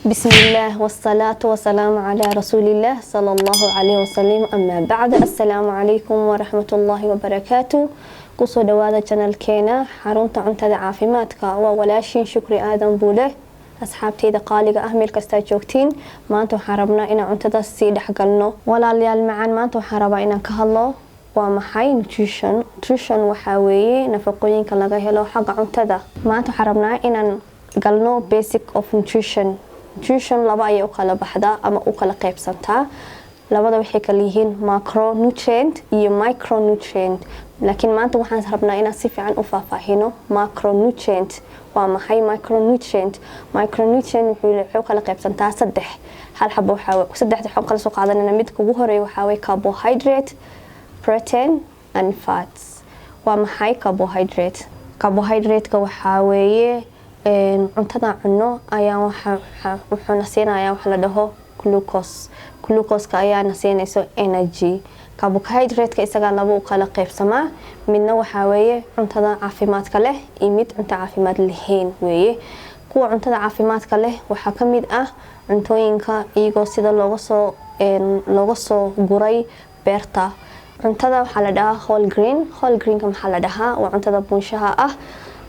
بسم الله والصلاة والسلام على رسول الله صلى الله عليه وسلم. أما بعد، السلام عليكم ورحمة الله وبركاته. kusoo dhawaada channelkeena xarunta cuntada caafimaadka. waa walaashin Shukri Aadan Buule. asxaabteyda qaaliga ah meel kasta joogtiin, maanta waxaan rabnaa inaan cuntada sii dhaxgalno. walaalayaal macaan, maanta waxaan rabaa inaan ka hadlo waa maxay nutrition waxa weeye nafaqooyinka laga helo xagga cuntada. maanta waxaan rabnaa inaan galno basic of nutrition laba ay u kala baxdaa ama u kala qaybsantaa. labada waxay kala yihiin macronutrient iyo micronutrient, laakiin maanta waxaan rabnaa inaan si fiican u faahfaahino macronutrient waa maxay. micronutrient wuxuu kala qaybsantaa saddex kala soo qaadanayna. midka ugu horeeya waxaa weeye carbohydrate, protein and fats. waa maxay carbohydrate-ka waxaa weeye cuntada cuno ayaa wuxuuna siinayaa wax la dhaho glucose-ka ayaana siinayso energy. carbohydrate-ka isaga laba u kala qaybsamaa. midna waxaa weeye cuntada caafimaadka leh iyo mid cunto caafimaad lahayn weeye. kuwa cuntada caafimaadka leh waxaa ka mid ah cuntooyinka iyagoo sida looga soo guray beerta. cuntada waxaa la dhahaa whole greenka maxaa la dhahaa? waa cuntada buunshaha ah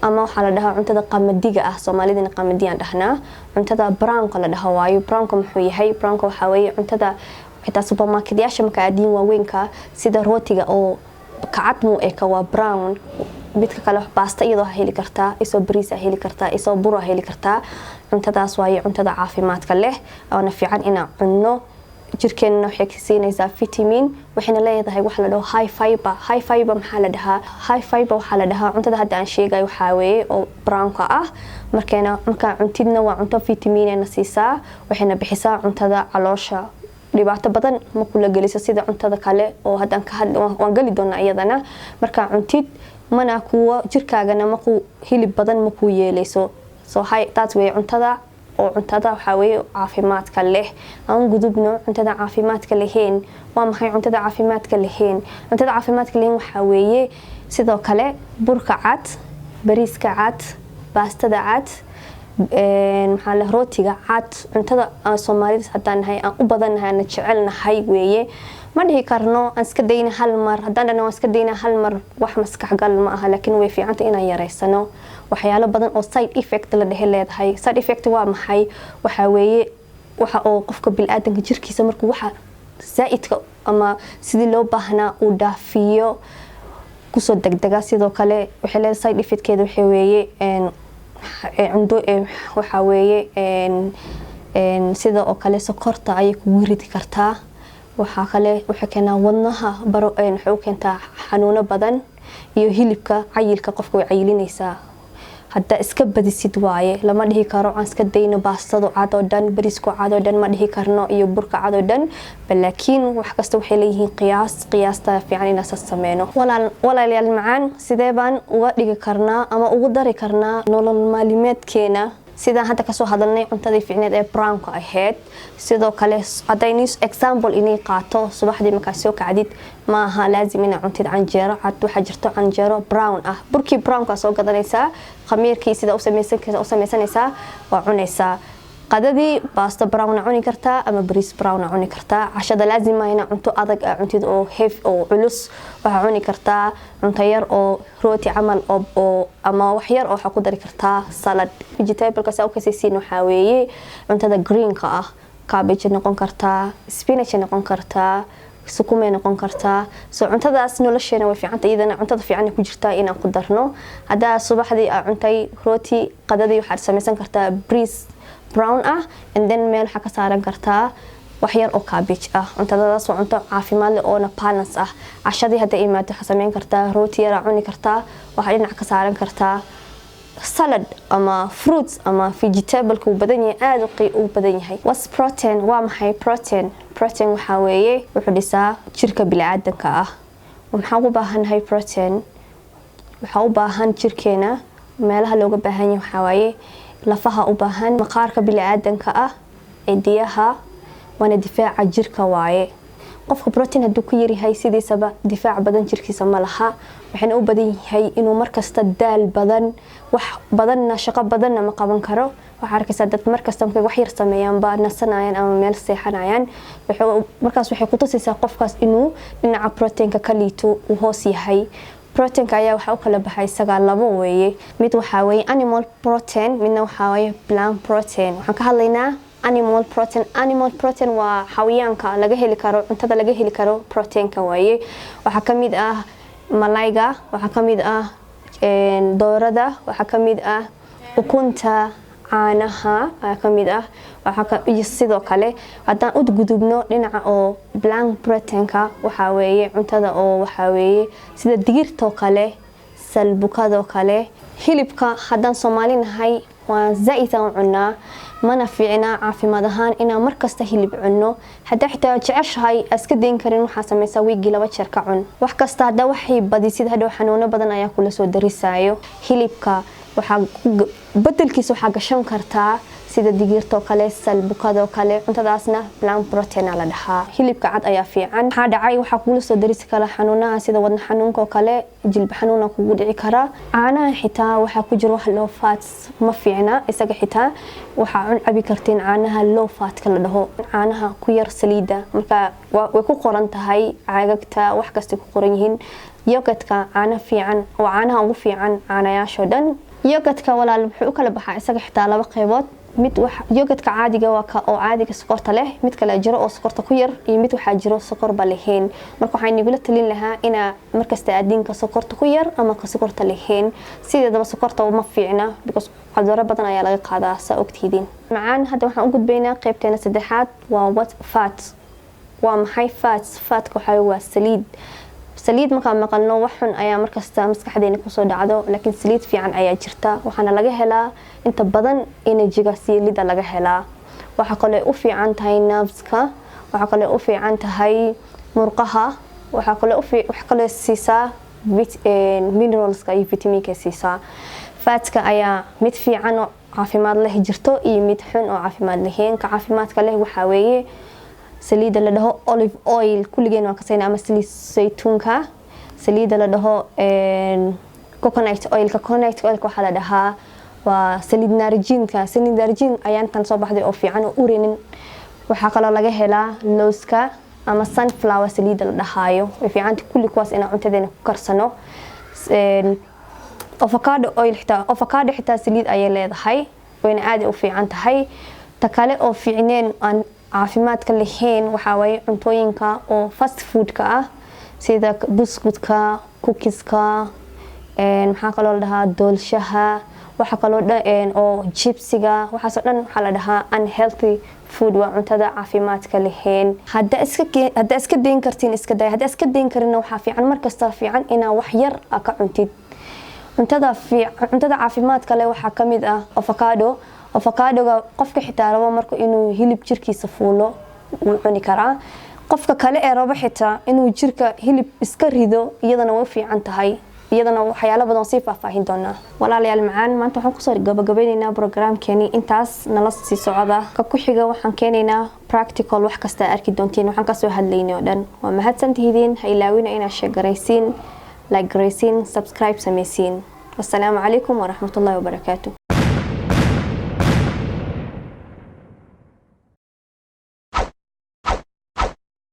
ama waxaa la dhahaa cuntada qamadiga ah. Soomaalidina qamadiyaan dhahnaa. cuntada brownka la dhaho waayo. brownka muxuu yahay? brownka waxaa weeye cuntada xitaa supermarket-yaasha marka aadiin waaweynka sida rootiga oo kacad muu eka waa brown. midka kale baasta iyadoo heli kartaa, isoo bariis heli kartaa, isoo bur heli kartaa. cuntadaas waaye cuntada caafimaadka leh oo fiican inaan cunno. jirkeena waxay ka siinaysaa vitamin, waxayna leedahay wax la dhaho high fiber. maxaa la dhahaa high fiber? waxaa la dhahaa cuntada hadda aan sheegay waxaa weeye oo brownka ah. markaa cuntidna waa cunto vitaminna siisaa, waxayna bixisaa cuntada caloosha dhibaato badan ma kula geliso sida cuntada kale oo hadda waan gali doonaa iyadana. markaa cuntid mana kuwa jirkaagana maku hilib badan ma ku yeelayso. taas weeye cuntada waxaa weeye caafimaadka leh. aan gudubno cuntada caafimaadka lahayn. waa maxay cuntada caafimaadka lahayn? cuntada caafimaadka lahayn waxaa weeye sidoo kale burka cad, bariiska cad, baastada cad, rootiga cad. cuntada Soomaalida haddaan nahay aan u badannahay aan jecelnahay weeye. ma dhihi karno aan iska dayna hal mar. haddaan dhahno waan iska dayna hal mar wax maskax gal ma aha, laakiin way fiicanta inaan yareysano. waxyaalo badan oo side effect la dhehe leedahay. side effect waa maxay? waxaa weeye waxa oo qofka bini'aadanka jirkiisa markuu waxa zaa'idka ama sidii loo baahnaa uu dhaafiyo kusoo degdega. sidoo kale waxay leedahay side effect-keeda waxaa weeye waxaa weeye sida oo kale sokorta ayay kugu ridi kartaa. waxaa kale waxay keenaa wadnaha waxay u keentaa xanuuno badan, iyo hilibka cayilka qofka way cayilinaysaa. hadda iska badisid waaye. lama dhihi karo aan iska dayno baastado cad oo dhan, bariisku cad oo dhan ma dhihi karno, iyo burka cad oo dhan. laakiin wax kasta waxay leeyihiin qiyaasta fiican inaan sameyno. walaalayaal macaan, sidee baan uga dhigi karnaa ama ugu dari karnaa nolol maalmeedkeena sidaan hadda kasoo hadalnay cuntadii fiicneed ee brownka ahayd? sidoo kale haddaynu example inay qaato, subaxdii markaa soo kacdid ma aha laazim inaa cuntid canjeero cad. waxaa jirto canjeero brown ah. burkii brownka soo gadanaysaa, khamiirkii sida u samaysanaysaa waa cunaysaa. qadadii baasto brown cuni kartaa ama bariis brown cuni kartaa. cashada laazim inaa cunto adag cuntid oo heavy oo culus. waxaa cuni kartaa cunto yar oo rooti camal ama wax yar oo waxaa ku dari kartaa salad. vegetable-ka saa u kasaysiin waxaa weeye cuntada greenka ah. cabbage noqon kartaa, spinach noqon kartaa, sukume noqon kartaa. cuntadaas nolosheena way fiicanta. iyadana cuntada fiican ku jirtaa inaan ku darno. haddaa subaxdii aa cuntay rooti, qadadii waxaad samaysan kartaa bariis brown ah, and then meel waxaa ka saaran kartaa wax yar oo cabbage ah. cuntadaas waa cunto caafimaad leh oona balance ah. cashadii hadda imaado waxaa samayn kartaa rooti yar cuni kartaa, waxaa dhinac ka saaran kartaa salad ama fruits ama vegetable-ka uu badan yahay, aad u badan yahay. what's protein? waa maxay protein? waxaa weeye wuxuu dhisaa jirka bini'aadanka ah. maxaa u baahannahay protein? waxaa u baahan jirkeena meelaha looga baahan yahay waxaa waaye lafaha u baahan, maqaarka bini'aadanka ah, cidiyaha, waana difaaca jirka waaye. qofka protein hadduu ku yaryahay sidiisaba difaac badan jirkiisa ma laha. waxayna u badan yahay inuu markasta daal badan, wax badanna shaqo badanna ma qaban karo. waxa arkaysaa dad markasta markay wax yar sameeyaan ba nasanayaan ama meel seexanayaan markaas waxay ku tusaysaa qofkaas inuu dhinaca proteinka ka liito uu hoos yahay. proteinka ayaa waxa uu kala baxay isaga labo weeye, mid waxa weeye animal protein, midna waxa weeye plant protein. waxaan ka hadlaynaa animal protein. Animal protein waa xayawaanka laga heli karo, cuntada laga heli karo proteinka weeye. waxa kamid ah malayga, waxa kamid ah doorada, waxa kamid ah ukunta, caanaha ayaa kamid ah. iyo sidoo kale hadaan u gudubno dhinaca oo plant proteinka waxa weeye cuntada oo waxa weeye sida digirta kale, salbukada kale, hilibka. hadaan Soomaalinahay waa zaid aan cunaa, mana fiicna caafimaad ahaan inaan markasta hilib cunno. hadaa xitaa jeceshahay iska deyn karin waxa sameeysaa weegi 2 jeer ka cun. wax kasta hadaa waxay badisid hadhow xanuuno badan ayaa kula soo darisaayo. hilibka waxa bedelkiisa waxa gashan kartaa sida digirta kale, salbukada kale, cuntadaasna plant protein la dhahaa. hilibka cad ayaa fiican. waxa dhacay waxa kula soo darisi kara xanuunaha sida wadna xanuunka kale, jilba xanuuna kugu dhici kara. caanaha xitaa waxa ku jiro wax low fats ma fiicna isaga xitaa waxa cun cabi kartiin caanaha low fat ka la dhaho. caanaha ku yar saliida marka way ku qoran tahay caagagta wax kasta ku qoran yihiin. yogurtka caana fiican oo caanaha ugu fiican caanayaasho dhan. yogurtka walaal wuxuu kala baxaa isaga xitaa 2 qaybood. mid wax yogurtka caadiga waa ka oo caadiga sokorta leh, mid kale jiro oo sokorta ku yar, iyo mid waxa jiro sokor ba lahayn. marka waxaan nigula talin lahaa ina markasta aadinka sokorta ku yar ama ka sokorta lahayn. sideedaba sokorta uma fiicna because cudurro badan ayaa laga qaadaa saa ogtihiin. macaan hadda waxaan u gudbaynaa qaybteena saddexaad waa what fat. waa maxay fats? fatka waa saliid. saliid marka maqalno wax xun ayaa markasta maskaxdeena ku soo dhacdo, laakiin saliid fiican ayaa jirta. waxaana laga helaa inta badan energy-ga saliida laga helaa. waxa kale u fiican tahay nerves-ka, waxa kale u fiican tahay murqaha, waxa kale siisaa minerals-ka iyo vitamin-ka siisaa. fatka ayaa mid fiican oo caafimaad leh jirto iyo mid xun oo caafimaad lahayn. ka caafimaadka leh waxa weeye saliida la dhaho olive oil, kulligeen waan ka saynaa, ama saliid saytuunka. saliida la dhaho coconut oil. coconut oil waxa la dhahaa waa saliid naarjiinka. saliid naarjiin ayaa intan soo baxday oo fiican oo urinin. waxa kale laga helaa looska ama sunflower saliida la dhahaayo. way fiican kulli kuwaas in cuntadeena ku karsano. avocado oil xitaa saliid ayay leedahay, wayna aad u fiican tahay. ta kale oo fiicneen aan caafimaadka lahayn waxa weeye cuntooyinka oo fast food-ka ah sida buskutka, cookieska, maxaa kaloo la dhahaa doolshaha, waxa kaloo oo chipsiga. waxaas oo dhan waxa la dhahaa unhealthy food, waa cuntada caafimaadka lahayn. hadda iska deyn kartiin iska day. hadda iska deyn karin waxa fiican markasta fiican inaa wax yar ka cuntid. cuntada caafimaadka leh waxa kamid ah avocado-ga qofka xitaa rabo marka inuu hilib jirkiisa fuulo wuu cuni karaa. qofka kale ee rabo xitaa inuu jirka hilib iska rido iyadana way fiican tahay. iyadana waxyaalo badan sii faahfaahin doonaa. walaalayaal macaan, maanta waxaan ku soo gabagabaynaynaa programkeeni intaas nala sii socda. ka ku xiga waxaan keenaynaa practical wax kasta arki doontiin. waxaan ka soo hadlaynay oo dhan. waa mahadsantihiin. ha ilaawina inaad share garaysiin, like garaysiin, subscribe sameysiin. wassalaamu calaykum waraxmatullaahi wabarakaatuh.